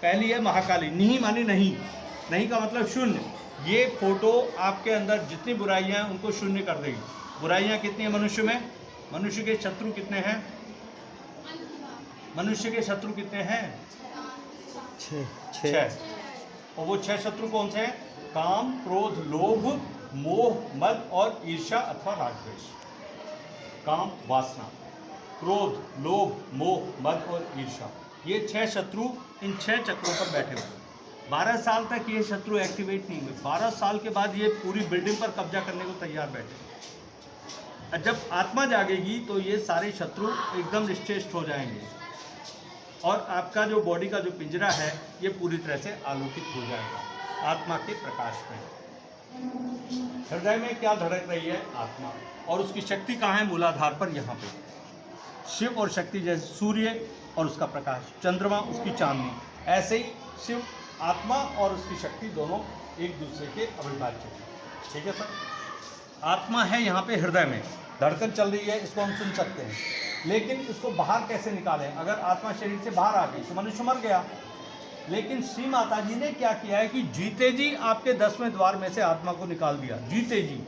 पहली है महाकाली। निही मानी नहीं, नहीं का मतलब शून्य। ये फोटो आपके अंदर जितनी बुराइयां हैं उनको शून्य कर देगी। बुराइयां कितनी हैं मनुष्य में? मनुष्य के शत्रु कितने हैं? मनुष्य के शत्रु कितने हैं? 6। और वो 6 शत्रु कौन से हैं? काम, क्रोध, लोभ, मोह, मद और ईर्ष्या अथवा रागद्वेष। काम, वासना, क्रोध, लोभ, मोह, मद और ईर्ष्या, ये 6 शत्रु इन 6 चक्रों पर बैठे हुए। 12 साल तक ये शत्रु एक्टिवेट नहीं हुए। 12 साल के बाद ये पूरी बिल्डिंग पर कब्जा करने को तैयार बैठे। जब आत्मा जागेगी तो ये सारे शत्रु एकदम निश्चेष्ट हो जाएंगे और आपका जो बॉडी का जो पिंजरा है ये पूरी तरह से आलोकित हो जाएगा आत्मा के प्रकाश में। हृदय में क्या धड़क रही है? आत्मा। और उसकी शक्ति कहाँ है? मूलाधार पर, यहाँ पे। शिव और शक्ति जैसे सूर्य और उसका प्रकाश, चंद्रमा उसकी चांदनी, ऐसे ही शिव आत्मा और उसकी शक्ति दोनों एक दूसरे के अविभाज्य हैं। ठीक है सर? आत्मा है यहाँ पे हृदय में, धड़कन चल रही है, इसको हम सुन सकते हैं, लेकिन इसको बाहर कैसे निकालें? अगर आत्मा शरीर से बाहर आ गई तो मनुष्य मर गया। लेकिन श्री माता जी ने क्या किया है कि जीते जी आपके 10वें द्वार में से आत्मा को निकाल दिया, जीते जी।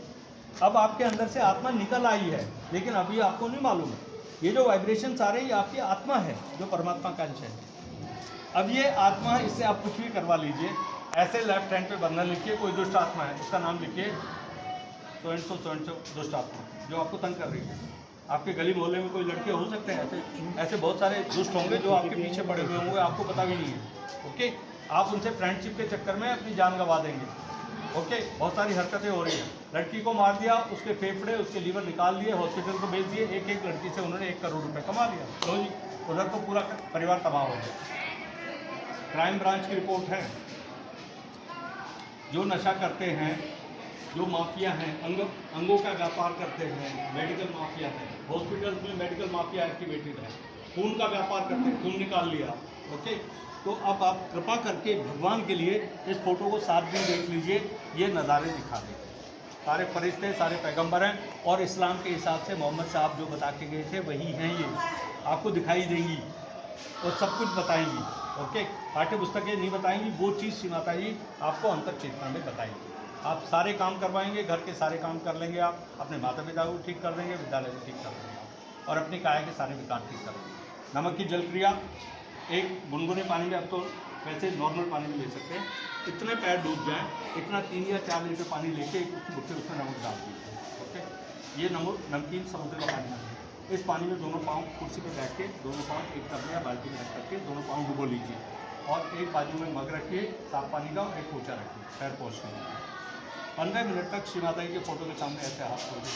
अब आपके अंदर से आत्मा निकल आई है, लेकिन अभी आपको नहीं मालूम है। ये जो वाइब्रेशन आ रहे हैं ये आपकी आत्मा है जो परमात्मा का अंश है। अब ये आत्मा, इससे आप कुछ भी करवा लीजिए। ऐसे लेफ्ट हैंड पे बंधन लिखिए, कोई दुष्ट आत्मा है उसका नाम लिखिए, सो एंड सो दुष्ट आत्मा जो आपको तंग कर रही है। आपके गली मोहल्ले में कोई लड़के हो सकते हैं ऐसे बहुत सारे दुष्ट होंगे जो आपके पीछे पड़े हुए होंगे, आपको पता भी नहीं है। ओके, आप उनसे फ्रेंडशिप के चक्कर में अपनी जान गंवा देंगे। ओके, बहुत सारी हरकतें हो रही हैं। लड़की को मार दिया, उसके फेफड़े, उसके लीवर निकाल दिए, हॉस्पिटल को भेज दिए। एक लड़की से उन्होंने 1 करोड़ रुपए कमा लिया। लो जी, उधर तो पूरा परिवार तबाह हो गया। क्राइम ब्रांच की रिपोर्ट है। जो नशा करते हैं, जो माफिया हैं, अंगों का व्यापार करते हैं, मेडिकल माफिया है, हॉस्पिटल में मेडिकल माफिया एक्टिवेटेड है, खून का व्यापार करते हैं, खून निकाल लिया। ओके, तो अब आप कृपा करके भगवान के लिए इस फोटो को 7 दिन देख लीजिए, ये नज़ारे दिखा दें। सारे फरिश्ते, सारे पैगंबर हैं और इस्लाम के हिसाब से मोहम्मद साहब जो बता के गए थे वही हैं। ये आपको दिखाई देंगी और सब कुछ बताएंगी। ओके, पाठ्य पुस्तकें नहीं बताएंगी, वो चीज़ श्री माता जी आपको अंतर चेतना में बताएंगी। आप सारे काम करवाएंगे, घर के सारे काम कर लेंगे, आप अपने माता पिता को ठीक कर देंगे, विद्यालय को ठीक कर देंगे आप, और अपनी काया के सारे विकार ठीक कर देंगे। नमक की जल क्रिया, एक गुनगुने पानी में, अब तो वैसे नॉर्मल पानी में ले सकते हैं, इतने पैर डूब जाएं, इतना 3 या 4 लीटर पानी लेके एक गुट्टे उसमें नमक डाल दीजिए। ओके, ये नमकीन समुद्र का पानी है। इस पानी में दोनों पाँव कुर्सी पर बैठ के, दोनों पाँव एक टब में या बाल्टी में रख करके दोनों पाँव डुबो लीजिए और एक बाजू में मग रखिए साफ पानी का और एक पोछा रखिए पैर पोछने के। 15 मिनट तक श्री माता जी के फोटो के सामने ऐसे हाथ खोल के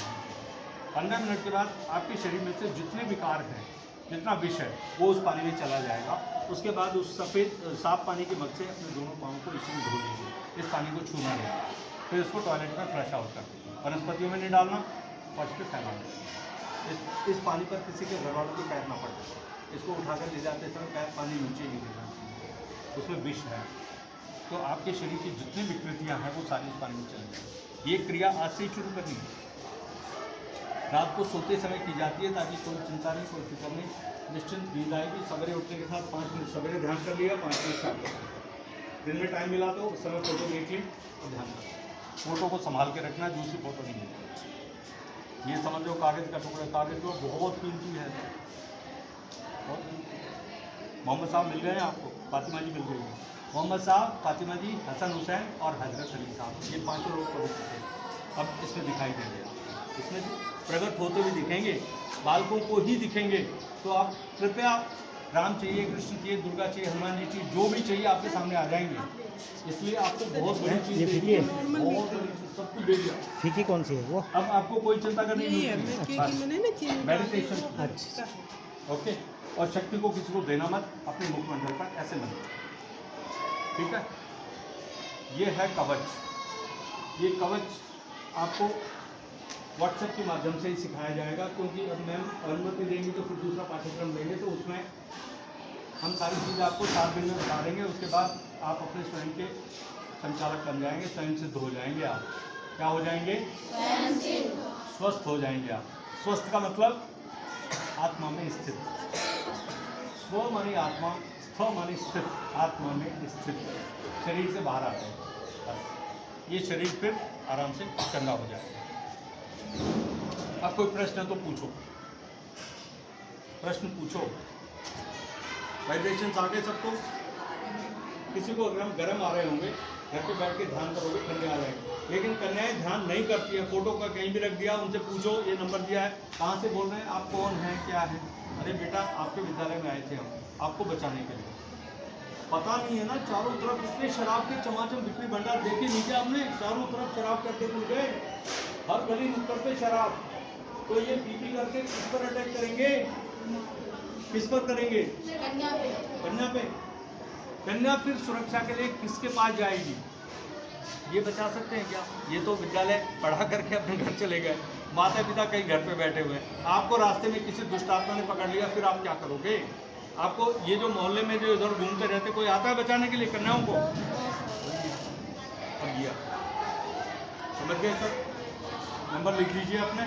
15 मिनट के बाद आपके शरीर में से जितने विकार हैं, जितना विष है, वो उस पानी में चला जाएगा। उसके बाद उस साफ पानी के मग से अपने दोनों पाँव को इसमें धो लीजिए, इस पानी को छूना नहीं, फिर इसको टॉयलेट में फ्लश आउट कर दीजिए। वनस्पतियों में नहीं डालना, फर्श पे फैला देना। इस पानी पर किसी के घर वालों के पैर ना पड़े। इसको उठाकर ले जाते समय पैर पानी नीचे ही गिरना चाहिए, उसमें विष है। तो आपके शरीर की जितनी विकृतियाँ हैं वो सारी इस पानी में चली जाएंगी। ये क्रिया आज से ही शुरू करनी है। रात को सोते समय की जाती है ताकि कोई चिंता नहीं, कोई फिक्र नहीं, निश्चिंत नींद आएगी। सवेरे उठने के साथ 5 मिनट सवेरे ध्यान कर लिया, 5 मिनट शाम को। दिन में टाइम मिला तो उस समय फोटो देख ली और ध्यान कर। फोटो को संभाल के रखना, दूसरी फोटो नहीं है। ये समझ लो कागज़ का टुकड़ा, कागज़ जो बहुत कीमती है। मोहम्मद साहब मिल गए हैं आपको, फातिमा जी मिल गई है। मोहम्मद साहब, फातिमा जी, हसन हुसैन और हजरत अली साहब, ये 5 लोग पवित्र थे। अब इसमें दिखाई देंगे, इसमें प्रकट होते हुए दिखेंगे, बालकों को ही दिखेंगे। तो आप कृपया, राम चाहिए, कृष्ण चाहिए, दुर्गा चाहिए, हनुमान जी चाहिए, जो भी चाहिए आपके सामने आ जाएंगे। इसलिए आपको बहुत बड़ी चीज़ देखिए, बहुत बड़ी चीज़, सब कुछ दे दिया। फीकी कौन सी है वो? अब आपको कोई चिंता करनी नहीं है। मेडिटेशन। अच्छा, ओके, और शक्ति को किसी को देना मत, अपने मुखमंडल पर ऐसे मत। ठीक है, ये है कवच। ये कवच आपको व्हाट्सएप के माध्यम से ही सिखाया जाएगा, क्योंकि अब मैम अनुमति देंगी तो फिर दूसरा पाठ्यक्रम लेंगे, तो उसमें हम सारी चीज़ आपको 7 दिन में बता देंगे। उसके बाद आप अपने स्वयं के संचालक बन जाएंगे, स्वयं सिद्ध हो जाएंगे। आप क्या हो जाएंगे? स्वस्थ हो जाएंगे आप। स्वस्थ का मतलब आत्मा में स्थित। स्व मानी आत्मा, स्थ माने स्थित, आत्मा में स्थित, शरीर से बाहर आते हैं, बस ये शरीर फिर आराम से चंगा हो जाएगा। अब कोई प्रश्न है तो पूछो, प्रश्न पूछो। वाइब्रेशंस आ गए सबको? किसी को अगर हम गर्म आ रहे होंगे, घर पे बैठ के ध्यान करोगे ठंडे आ जाएंगे, लेकिन कन्याएं ध्यान नहीं करती है, फोटो का कहीं भी रख दिया, उनसे पूछो ये नंबर दिया है, कहाँ से बोल रहे हैं, आप कौन हैं, क्या है? अरे बेटा आपके विद्यालय में आए थे हम आपको बचाने के लिए। पता नहीं है ना, चारों तरफ इतने शराब के चमाचम बिक्री भंडार देखे नहीं क्या हमने? चारों तरफ शराब करके भूल गए, हर गली नुक्कड़ पे शराब। तो ये पीपी करके किस पर अटैक करेंगे? किस पर करेंगे? कन्या पे। कन्या फिर सुरक्षा के लिए किसके पास जाएगी? ये बचा सकते हैं क्या? ये तो विद्यालय पढ़ा करके अपने घर चले गए, माता पिता कहीं घर पे बैठे हुए हैं, आपको रास्ते में किसी दुष्ट आत्मा ने पकड़ लिया, फिर आप क्या करोगे? आपको ये जो मोहल्ले में जो इधर घूमते रहते, कोई आता है बचाने के लिए कन्याओं को? अब समझ गए सर? नंबर लिख लीजिए अपने।